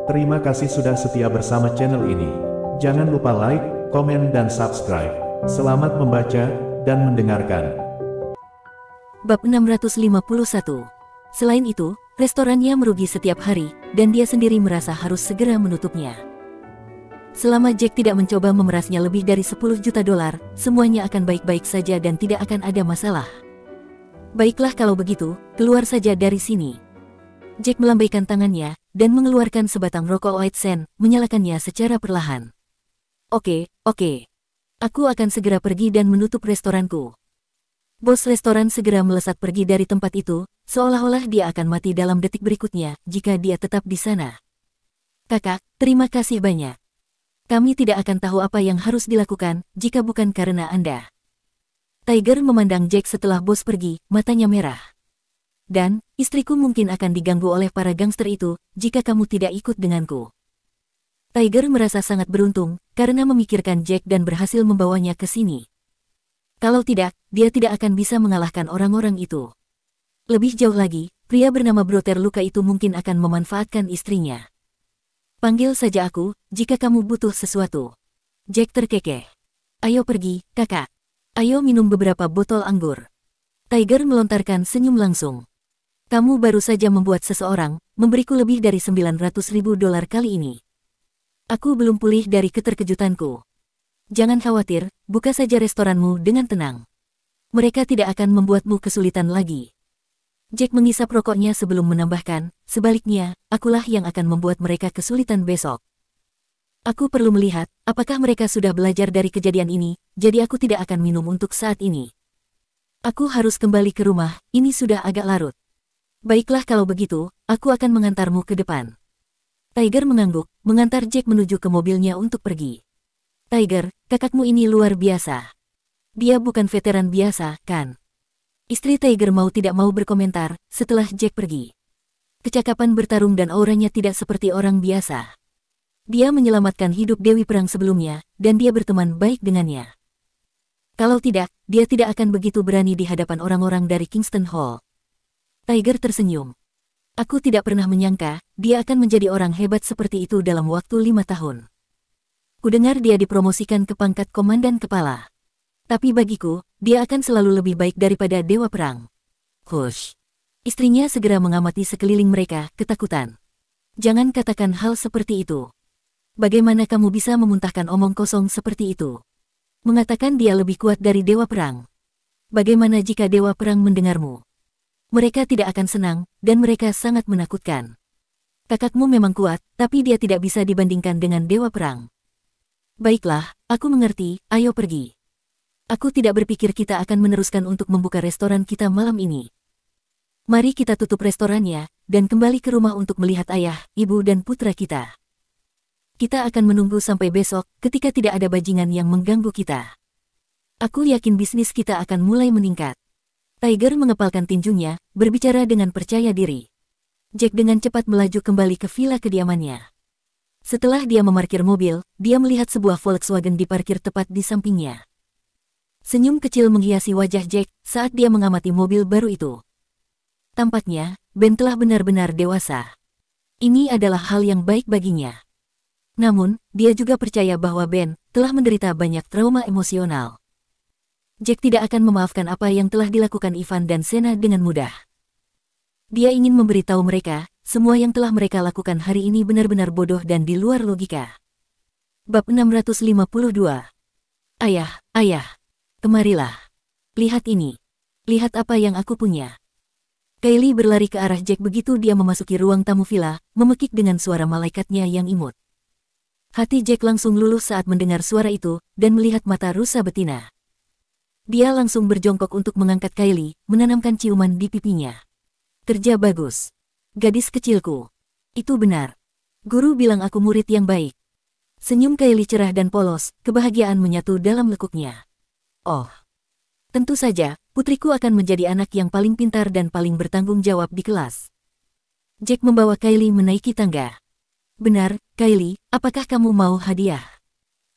Terima kasih sudah setia bersama channel ini. Jangan lupa like, komen, dan subscribe. Selamat membaca dan mendengarkan. Bab 651. Selain itu, restorannya merugi setiap hari, dan dia sendiri merasa harus segera menutupnya. Selama Jack tidak mencoba memerasnya lebih dari 10 juta dolar, semuanya akan baik-baik saja dan tidak akan ada masalah. Baiklah kalau begitu, keluar saja dari sini. Jack melambaikan tangannya, dan mengeluarkan sebatang rokok White Sand, menyalakannya secara perlahan. Oke. Aku akan segera pergi dan menutup restoranku. Bos restoran segera melesat pergi dari tempat itu, seolah-olah dia akan mati dalam detik berikutnya jika dia tetap di sana. Kakak, terima kasih banyak. Kami tidak akan tahu apa yang harus dilakukan jika bukan karena Anda. Tiger memandang Jack setelah bos pergi, matanya merah. Dan, istriku mungkin akan diganggu oleh para gangster itu jika kamu tidak ikut denganku. Tiger merasa sangat beruntung karena memikirkan Jack dan berhasil membawanya ke sini. Kalau tidak, dia tidak akan bisa mengalahkan orang-orang itu. Lebih jauh lagi, pria bernama Brother Luka itu mungkin akan memanfaatkan istrinya. Panggil saja aku jika kamu butuh sesuatu. Jack terkekeh. Ayo pergi, kakak. Ayo minum beberapa botol anggur. Tiger melontarkan senyum langsung. Kamu baru saja membuat seseorang memberiku lebih dari 900.000 dolar kali ini. Aku belum pulih dari keterkejutanku. Jangan khawatir, buka saja restoranmu dengan tenang. Mereka tidak akan membuatmu kesulitan lagi. Jack mengisap rokoknya sebelum menambahkan, sebaliknya, akulah yang akan membuat mereka kesulitan besok. Aku perlu melihat, apakah mereka sudah belajar dari kejadian ini, jadi aku tidak akan minum untuk saat ini. Aku harus kembali ke rumah, ini sudah agak larut. Baiklah kalau begitu, aku akan mengantarmu ke depan. Tiger mengangguk, mengantar Jack menuju ke mobilnya untuk pergi. Tiger, kakakmu ini luar biasa. Dia bukan veteran biasa, kan? Istri Tiger mau tidak mau berkomentar setelah Jack pergi. Kecakapan bertarung dan auranya tidak seperti orang biasa. Dia menyelamatkan hidup Dewi Perang sebelumnya, dan dia berteman baik dengannya. Kalau tidak, dia tidak akan begitu berani di hadapan orang-orang dari Kingston Hall. Tiger tersenyum. Aku tidak pernah menyangka, dia akan menjadi orang hebat seperti itu dalam waktu 5 tahun. Kudengar dia dipromosikan ke pangkat komandan kepala. Tapi bagiku, dia akan selalu lebih baik daripada Dewa Perang. Hush. Istrinya segera mengamati sekeliling mereka, ketakutan. Jangan katakan hal seperti itu. Bagaimana kamu bisa memuntahkan omong kosong seperti itu? Mengatakan dia lebih kuat dari Dewa Perang. Bagaimana jika Dewa Perang mendengarmu? Mereka tidak akan senang, dan mereka sangat menakutkan. Kakakmu memang kuat, tapi dia tidak bisa dibandingkan dengan Dewa Perang. Baiklah, aku mengerti, ayo pergi. Aku tidak berpikir kita akan meneruskan untuk membuka restoran kita malam ini. Mari kita tutup restorannya, dan kembali ke rumah untuk melihat ayah, ibu dan putra kita. Kita akan menunggu sampai besok ketika tidak ada bajingan yang mengganggu kita. Aku yakin bisnis kita akan mulai meningkat. Tiger mengepalkan tinjunya, berbicara dengan percaya diri. Jack dengan cepat melaju kembali ke villa kediamannya. Setelah dia memarkir mobil, dia melihat sebuah Volkswagen diparkir tepat di sampingnya. Senyum kecil menghiasi wajah Jack saat dia mengamati mobil baru itu. Tampaknya, Ben telah benar-benar dewasa. Ini adalah hal yang baik baginya. Namun, dia juga percaya bahwa Ben telah menderita banyak trauma emosional. Jack tidak akan memaafkan apa yang telah dilakukan Ivan dan Sena dengan mudah. Dia ingin memberitahu mereka, semua yang telah mereka lakukan hari ini benar-benar bodoh dan di luar logika. Bab 652. Ayah, kemarilah. Lihat ini. Lihat apa yang aku punya. Kylie berlari ke arah Jack begitu dia memasuki ruang tamu villa, memekik dengan suara malaikatnya yang imut. Hati Jack langsung luluh saat mendengar suara itu, dan melihat mata rusa betina. Dia langsung berjongkok untuk mengangkat Kylie, menanamkan ciuman di pipinya. Kerja bagus. Gadis kecilku. Itu benar. Guru bilang aku murid yang baik. Senyum Kylie cerah dan polos, kebahagiaan menyatu dalam lekuknya. Oh. Tentu saja, putriku akan menjadi anak yang paling pintar dan paling bertanggung jawab di kelas. Jack membawa Kylie menaiki tangga. Benar, Kylie, apakah kamu mau hadiah?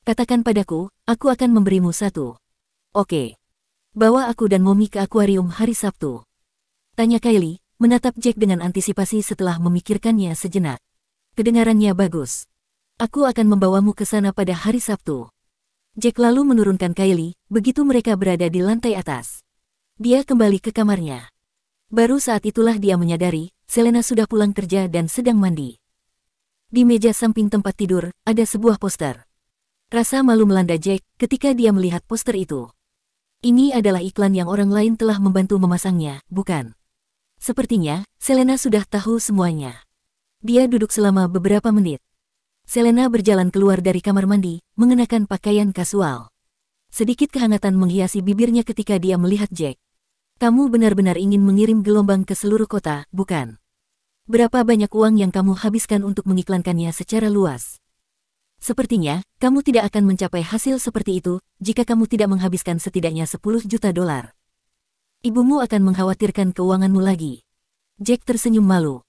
Katakan padaku, aku akan memberimu satu. Oke. Bawa aku dan Mommy ke akuarium hari Sabtu. Tanya Kylie, menatap Jack dengan antisipasi setelah memikirkannya sejenak. Kedengarannya bagus. Aku akan membawamu ke sana pada hari Sabtu. Jack lalu menurunkan Kylie, begitu mereka berada di lantai atas. Dia kembali ke kamarnya. Baru saat itulah dia menyadari, Selena sudah pulang kerja dan sedang mandi. Di meja samping tempat tidur, ada sebuah poster. Rasa malu melanda Jack ketika dia melihat poster itu. Ini adalah iklan yang orang lain telah membantu memasangnya, bukan? Sepertinya, Selena sudah tahu semuanya. Dia duduk selama beberapa menit. Selena berjalan keluar dari kamar mandi, mengenakan pakaian kasual. Sedikit kehangatan menghiasi bibirnya ketika dia melihat Jack. Kamu benar-benar ingin mengirim gelombang ke seluruh kota, bukan? Berapa banyak uang yang kamu habiskan untuk mengiklankannya secara luas? Sepertinya, kamu tidak akan mencapai hasil seperti itu, jika kamu tidak menghabiskan setidaknya 10 juta dolar. Ibumu akan mengkhawatirkan keuanganmu lagi. Jack tersenyum malu.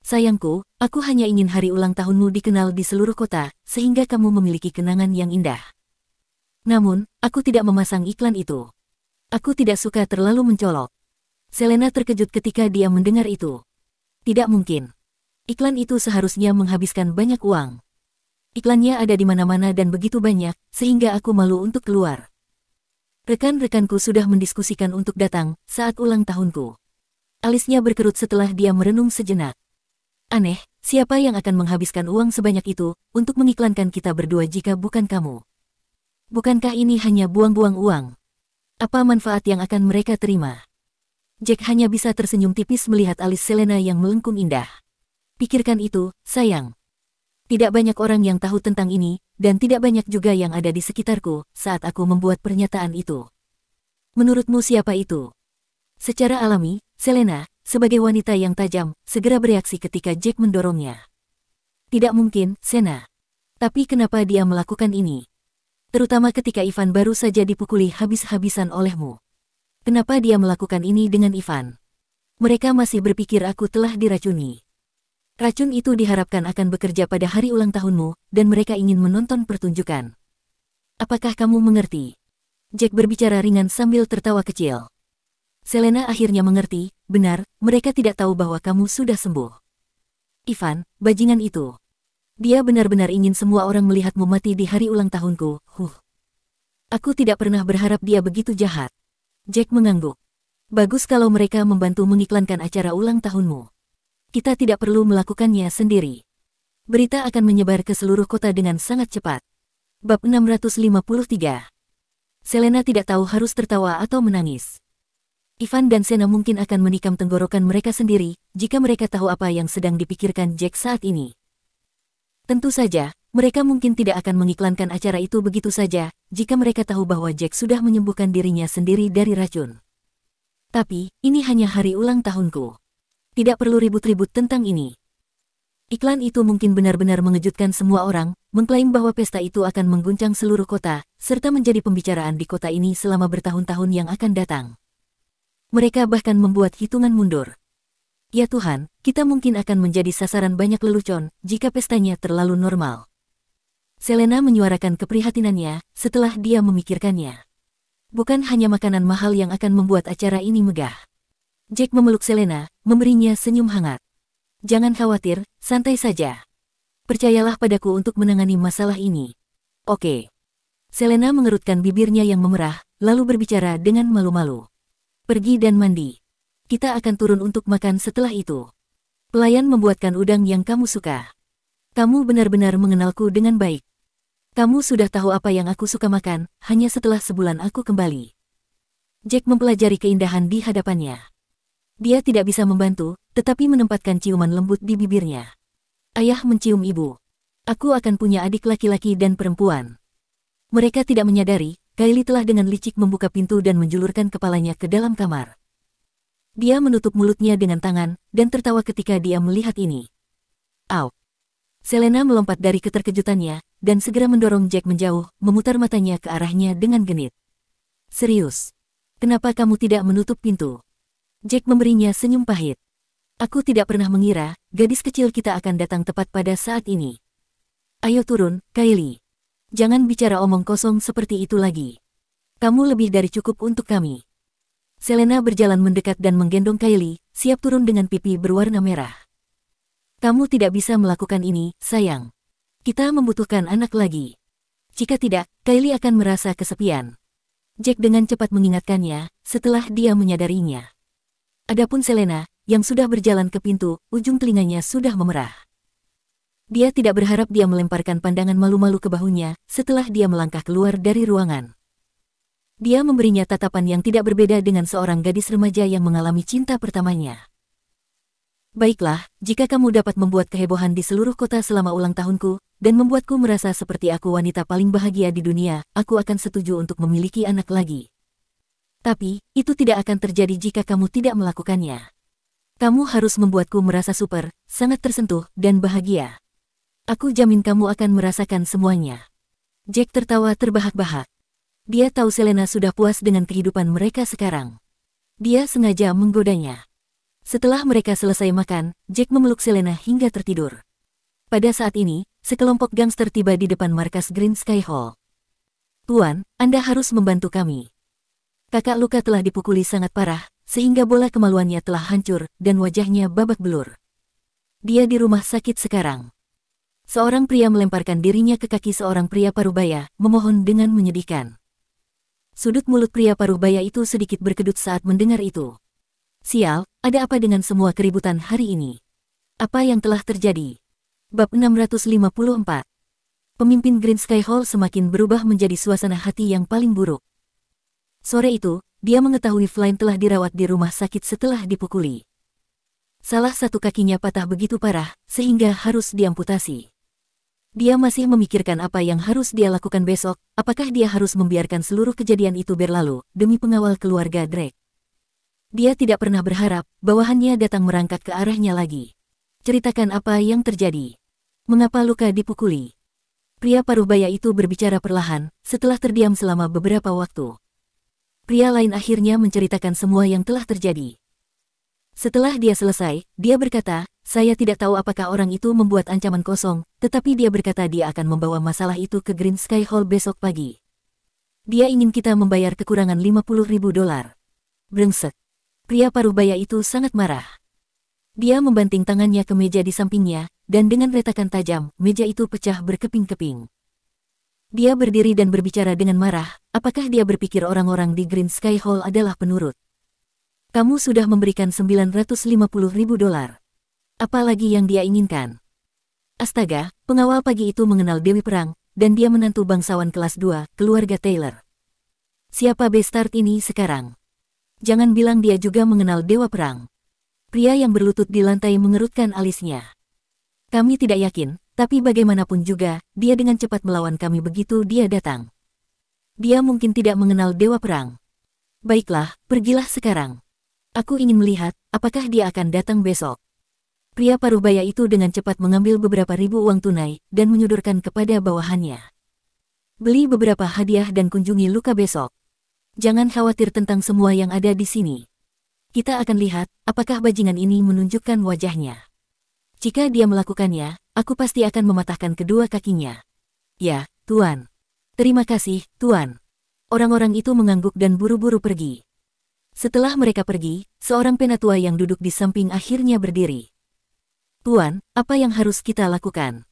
Sayangku, aku hanya ingin hari ulang tahunmu dikenal di seluruh kota, sehingga kamu memiliki kenangan yang indah. Namun, aku tidak memasang iklan itu. Aku tidak suka terlalu mencolok. Selena terkejut ketika dia mendengar itu. Tidak mungkin. Iklan itu seharusnya menghabiskan banyak uang. Iklannya ada di mana-mana dan begitu banyak, sehingga aku malu untuk keluar. Rekan-rekanku sudah mendiskusikan untuk datang saat ulang tahunku. Alisnya berkerut setelah dia merenung sejenak. Aneh, siapa yang akan menghabiskan uang sebanyak itu untuk mengiklankan kita berdua jika bukan kamu? Bukankah ini hanya buang-buang uang? Apa manfaat yang akan mereka terima? Jack hanya bisa tersenyum tipis melihat alis Selena yang melengkung indah. Pikirkan itu, sayang. Tidak banyak orang yang tahu tentang ini, dan tidak banyak juga yang ada di sekitarku saat aku membuat pernyataan itu. Menurutmu siapa itu? Secara alami, Selena, sebagai wanita yang tajam, segera bereaksi ketika Jack mendorongnya. Tidak mungkin, Sena. Tapi kenapa dia melakukan ini? Terutama ketika Ivan baru saja dipukuli habis-habisan olehmu. Kenapa dia melakukan ini dengan Ivan? Mereka masih berpikir aku telah diracuni. Racun itu diharapkan akan bekerja pada hari ulang tahunmu, dan mereka ingin menonton pertunjukan. Apakah kamu mengerti? Jack berbicara ringan sambil tertawa kecil. Selena akhirnya mengerti, benar, mereka tidak tahu bahwa kamu sudah sembuh. Ivan, bajingan itu. Dia benar-benar ingin semua orang melihatmu mati di hari ulang tahunku, Aku tidak pernah berharap dia begitu jahat. Jack mengangguk. Bagus kalau mereka membantu mengiklankan acara ulang tahunmu. Kita tidak perlu melakukannya sendiri. Berita akan menyebar ke seluruh kota dengan sangat cepat. Bab 653. Selena tidak tahu harus tertawa atau menangis. Ivan dan Sena mungkin akan menikam tenggorokan mereka sendiri, jika mereka tahu apa yang sedang dipikirkan Jack saat ini. Tentu saja, mereka mungkin tidak akan mengiklankan acara itu begitu saja, jika mereka tahu bahwa Jack sudah menyembuhkan dirinya sendiri dari racun. Tapi, ini hanya hari ulang tahunku. Tidak perlu ribut-ribut tentang ini. Iklan itu mungkin benar-benar mengejutkan semua orang, mengklaim bahwa pesta itu akan mengguncang seluruh kota, serta menjadi pembicaraan di kota ini selama bertahun-tahun yang akan datang. Mereka bahkan membuat hitungan mundur. Ya Tuhan, kita mungkin akan menjadi sasaran banyak lelucon jika pestanya terlalu normal. Selena menyuarakan keprihatinannya setelah dia memikirkannya. Bukan hanya makanan mahal yang akan membuat acara ini megah. Jack memeluk Selena, memberinya senyum hangat. Jangan khawatir, santai saja. Percayalah padaku untuk menangani masalah ini. Oke. Selena mengerutkan bibirnya yang memerah, lalu berbicara dengan malu-malu. Pergi dan mandi. Kita akan turun untuk makan setelah itu. Pelayan membuatkan udang yang kamu suka. Kamu benar-benar mengenalku dengan baik. Kamu sudah tahu apa yang aku suka makan, hanya setelah sebulan aku kembali. Jack mempelajari keindahan di hadapannya. Dia tidak bisa membantu, tetapi menempatkan ciuman lembut di bibirnya. Ayah mencium ibu. Aku akan punya adik laki-laki dan perempuan. Mereka tidak menyadari, Kylie telah dengan licik membuka pintu dan menjulurkan kepalanya ke dalam kamar. Dia menutup mulutnya dengan tangan, dan tertawa ketika dia melihat ini. Au! Selena melompat dari keterkejutannya, dan segera mendorong Jack menjauh, memutar matanya ke arahnya dengan genit. Serius? Kenapa kamu tidak menutup pintu? Jack memberinya senyum pahit. Aku tidak pernah mengira, gadis kecil kita akan datang tepat pada saat ini. Ayo turun, Kylie. Jangan bicara omong kosong seperti itu lagi. Kamu lebih dari cukup untuk kami. Selena berjalan mendekat dan menggendong Kylie, siap turun dengan pipi berwarna merah. Kamu tidak bisa melakukan ini, sayang. Kita membutuhkan anak lagi. Jika tidak, Kylie akan merasa kesepian. Jack dengan cepat mengingatkannya, setelah dia menyadarinya. Adapun Selena, yang sudah berjalan ke pintu, ujung telinganya sudah memerah. Dia tidak berharap dia melemparkan pandangan malu-malu ke bahunya, setelah dia melangkah keluar dari ruangan. Dia memberinya tatapan yang tidak berbeda dengan seorang gadis remaja yang mengalami cinta pertamanya. Baiklah, jika kamu dapat membuat kehebohan di seluruh kota selama ulang tahunku, dan membuatku merasa seperti aku wanita paling bahagia di dunia, aku akan setuju untuk memiliki anak lagi. Tapi, itu tidak akan terjadi jika kamu tidak melakukannya. Kamu harus membuatku merasa super, sangat tersentuh, dan bahagia. Aku jamin kamu akan merasakan semuanya. Jack tertawa terbahak-bahak. Dia tahu Selena sudah puas dengan kehidupan mereka sekarang. Dia sengaja menggodanya. Setelah mereka selesai makan, Jack memeluk Selena hingga tertidur. Pada saat ini, sekelompok gangster tiba di depan markas Green Sky Hall. Tuan, Anda harus membantu kami. Kakak Luka telah dipukuli sangat parah, sehingga bola kemaluannya telah hancur, dan wajahnya babak belur. Dia di rumah sakit sekarang. Seorang pria melemparkan dirinya ke kaki seorang pria parubaya, memohon dengan menyedihkan. Sudut mulut pria parubaya itu sedikit berkedut saat mendengar itu. Sial, ada apa dengan semua keributan hari ini? Apa yang telah terjadi? Bab 654. Pemimpin Green Sky Hall semakin berubah menjadi suasana hati yang paling buruk. Sore itu, dia mengetahui Flynn telah dirawat di rumah sakit setelah dipukuli. Salah satu kakinya patah begitu parah, sehingga harus diamputasi. Dia masih memikirkan apa yang harus dia lakukan besok, apakah dia harus membiarkan seluruh kejadian itu berlalu, demi pengawal keluarga Drake. Dia tidak pernah berharap, bawahannya datang merangkak ke arahnya lagi. Ceritakan apa yang terjadi. Mengapa Luka dipukuli? Pria parubaya itu berbicara perlahan, setelah terdiam selama beberapa waktu. Pria lain akhirnya menceritakan semua yang telah terjadi. Setelah dia selesai, dia berkata, saya tidak tahu apakah orang itu membuat ancaman kosong, tetapi dia berkata dia akan membawa masalah itu ke Green Sky Hall besok pagi. Dia ingin kita membayar kekurangan $50.000. Brengsek. Pria parubaya itu sangat marah. Dia membanting tangannya ke meja di sampingnya, dan dengan retakan tajam, meja itu pecah berkeping-keping. Dia berdiri dan berbicara dengan marah, apakah dia berpikir orang-orang di Green Sky Hall adalah penurut? Kamu sudah memberikan $950.000. Apa lagi yang dia inginkan? Astaga, pengawal pagi itu mengenal Dewi Perang, dan dia menantu bangsawan kelas 2, keluarga Taylor. Siapa Bestart ini sekarang? Jangan bilang dia juga mengenal Dewa Perang. Pria yang berlutut di lantai mengerutkan alisnya. Kami tidak yakin, tapi bagaimanapun juga, dia dengan cepat melawan kami begitu dia datang. Dia mungkin tidak mengenal Dewa Perang. Baiklah, pergilah sekarang. Aku ingin melihat, apakah dia akan datang besok. Pria parubaya itu dengan cepat mengambil beberapa ribu uang tunai, dan menyodorkan kepada bawahannya. Beli beberapa hadiah dan kunjungi Luka besok. Jangan khawatir tentang semua yang ada di sini. Kita akan lihat, apakah bajingan ini menunjukkan wajahnya. Jika dia melakukannya, aku pasti akan mematahkan kedua kakinya. Ya, Tuan. Terima kasih, Tuan. Orang-orang itu mengangguk dan buru-buru pergi. Setelah mereka pergi, seorang penatua yang duduk di samping akhirnya berdiri. Tuan, apa yang harus kita lakukan?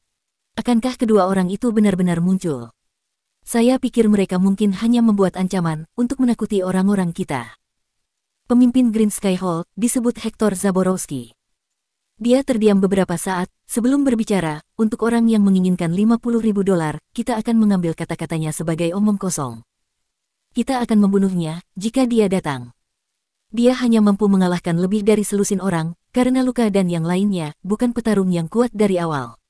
Akankah kedua orang itu benar-benar muncul? Saya pikir mereka mungkin hanya membuat ancaman untuk menakuti orang-orang kita. Pemimpin Green Sky Hall disebut Hector Zaborowski. Dia terdiam beberapa saat sebelum berbicara. Untuk orang yang menginginkan $50.000, kita akan mengambil kata-katanya sebagai omong kosong. Kita akan membunuhnya jika dia datang. Dia hanya mampu mengalahkan lebih dari selusin orang karena Luka dan yang lainnya bukan petarung yang kuat dari awal.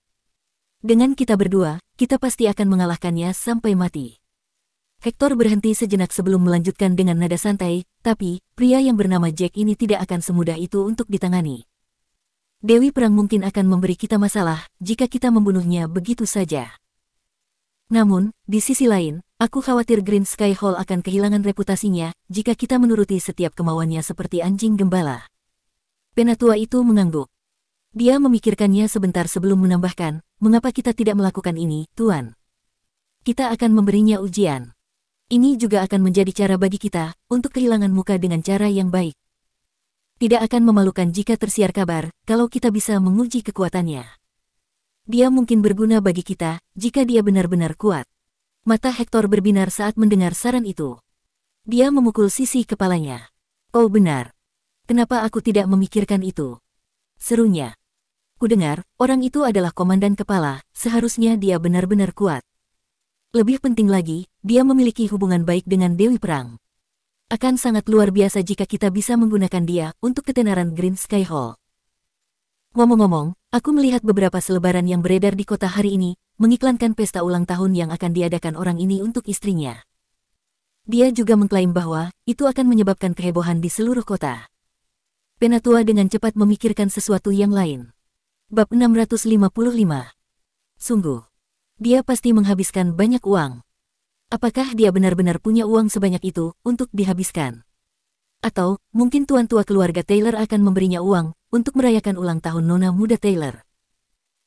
Dengan kita berdua, kita pasti akan mengalahkannya sampai mati. Hector berhenti sejenak sebelum melanjutkan dengan nada santai, tapi pria yang bernama Jack ini tidak akan semudah itu untuk ditangani. Dewi Perang mungkin akan memberi kita masalah jika kita membunuhnya begitu saja. Namun, di sisi lain, aku khawatir Green Sky Hall akan kehilangan reputasinya jika kita menuruti setiap kemauannya seperti anjing gembala. Penatua itu mengangguk. Dia memikirkannya sebentar sebelum menambahkan, mengapa kita tidak melakukan ini, Tuan? Kita akan memberinya ujian. Ini juga akan menjadi cara bagi kita untuk kehilangan muka dengan cara yang baik. Tidak akan memalukan jika tersiar kabar kalau kita bisa menguji kekuatannya. Dia mungkin berguna bagi kita jika dia benar-benar kuat. Mata Hector berbinar saat mendengar saran itu. Dia memukul sisi kepalanya. Oh benar. Kenapa aku tidak memikirkan itu? Serunya. Kudengar, orang itu adalah komandan kepala, seharusnya dia benar-benar kuat. Lebih penting lagi, dia memiliki hubungan baik dengan Dewi Perang. Akan sangat luar biasa jika kita bisa menggunakan dia untuk ketenaran Green Sky Hall. Ngomong-ngomong, aku melihat beberapa selebaran yang beredar di kota hari ini, mengiklankan pesta ulang tahun yang akan diadakan orang ini untuk istrinya. Dia juga mengklaim bahwa itu akan menyebabkan kehebohan di seluruh kota. Penatua dengan cepat memikirkan sesuatu yang lain. Bab 655. Sungguh, dia pasti menghabiskan banyak uang. Apakah dia benar-benar punya uang sebanyak itu untuk dihabiskan? Atau, mungkin tuan tua keluarga Taylor akan memberinya uang untuk merayakan ulang tahun nona muda Taylor.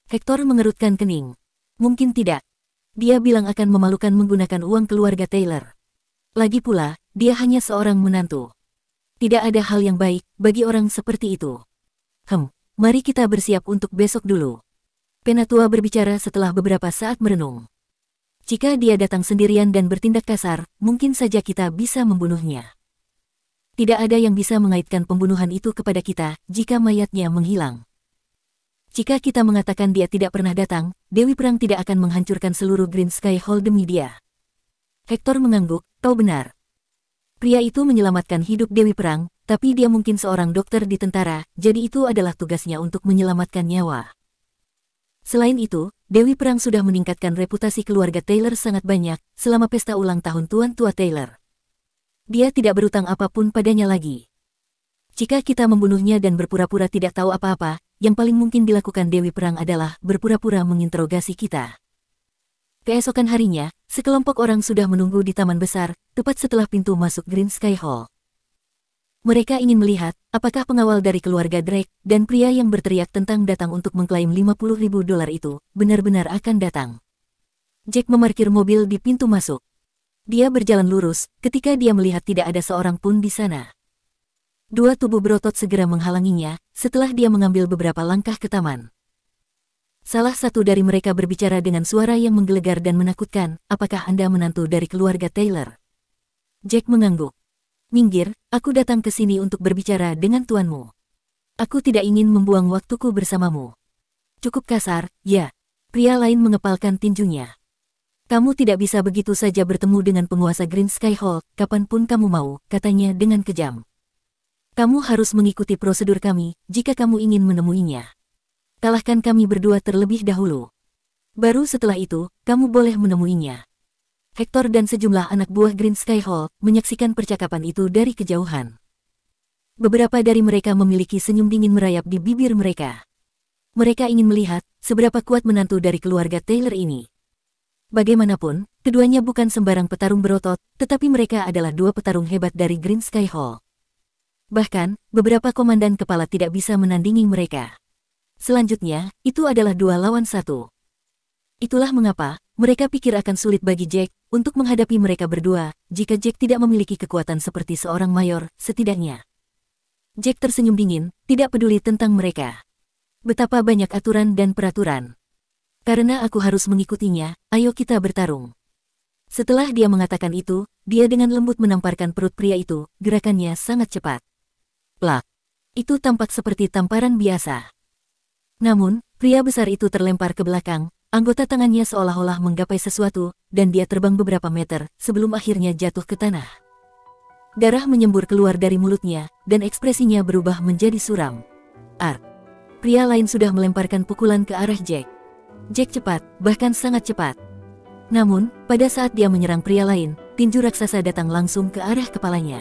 Hector mengerutkan kening. Mungkin tidak. Dia bilang akan memalukan menggunakan uang keluarga Taylor. Lagi pula, dia hanya seorang menantu. Tidak ada hal yang baik bagi orang seperti itu. Mari kita bersiap untuk besok dulu. Penatua berbicara setelah beberapa saat merenung. Jika dia datang sendirian dan bertindak kasar, mungkin saja kita bisa membunuhnya. Tidak ada yang bisa mengaitkan pembunuhan itu kepada kita jika mayatnya menghilang. Jika kita mengatakan dia tidak pernah datang, Dewi Perang tidak akan menghancurkan seluruh Green Sky Hall demi dia. Hector mengangguk, kau benar. Pria itu menyelamatkan hidup Dewi Perang, tapi dia mungkin seorang dokter di tentara, jadi itu adalah tugasnya untuk menyelamatkan nyawa. Selain itu, Dewi Perang sudah meningkatkan reputasi keluarga Taylor sangat banyak selama pesta ulang tahun tuan tua Taylor. Dia tidak berutang apapun padanya lagi. Jika kita membunuhnya dan berpura-pura tidak tahu apa-apa, yang paling mungkin dilakukan Dewi Perang adalah berpura-pura menginterogasi kita. Keesokan harinya, sekelompok orang sudah menunggu di taman besar, tepat setelah pintu masuk Green Sky Hall. Mereka ingin melihat apakah pengawal dari keluarga Drake dan pria yang berteriak tentang datang untuk mengklaim $50.000 itu benar-benar akan datang. Jack memarkir mobil di pintu masuk. Dia berjalan lurus ketika dia melihat tidak ada seorang pun di sana. Dua tubuh berotot segera menghalanginya setelah dia mengambil beberapa langkah ke taman. Salah satu dari mereka berbicara dengan suara yang menggelegar dan menakutkan, apakah Anda menantu dari keluarga Taylor? Jack mengangguk. Minggir, aku datang ke sini untuk berbicara dengan tuanmu. Aku tidak ingin membuang waktuku bersamamu. Cukup kasar, ya. Pria lain mengepalkan tinjunya. Kamu tidak bisa begitu saja bertemu dengan penguasa Green Sky Hall, kapanpun kamu mau, katanya dengan kejam. Kamu harus mengikuti prosedur kami, jika kamu ingin menemuinya. Kalahkan kami berdua terlebih dahulu. Baru setelah itu, kamu boleh menemuinya. Hector dan sejumlah anak buah Green Sky Hall menyaksikan percakapan itu dari kejauhan. Beberapa dari mereka memiliki senyum dingin merayap di bibir mereka. Mereka ingin melihat seberapa kuat menantu dari keluarga Taylor ini. Bagaimanapun, keduanya bukan sembarang petarung berotot, tetapi mereka adalah dua petarung hebat dari Green Sky Hall. Bahkan, beberapa komandan kepala tidak bisa menandingi mereka. Selanjutnya, itu adalah 2 lawan 1. Itulah mengapa mereka pikir akan sulit bagi Jack untuk menghadapi mereka berdua jika Jack tidak memiliki kekuatan seperti seorang mayor, setidaknya. Jack tersenyum dingin, tidak peduli tentang mereka. Betapa banyak aturan dan peraturan. Karena aku harus mengikutinya, ayo kita bertarung. Setelah dia mengatakan itu, dia dengan lembut menamparkan perut pria itu, gerakannya sangat cepat. Plak. Itu tampak seperti tamparan biasa. Namun, pria besar itu terlempar ke belakang, anggota tangannya seolah-olah menggapai sesuatu, dan dia terbang beberapa meter sebelum akhirnya jatuh ke tanah. Darah menyembur keluar dari mulutnya, dan ekspresinya berubah menjadi suram. Pria lain sudah melemparkan pukulan ke arah Jack. Jack cepat, bahkan sangat cepat. Namun, pada saat dia menyerang pria lain, tinju raksasa datang langsung ke arah kepalanya.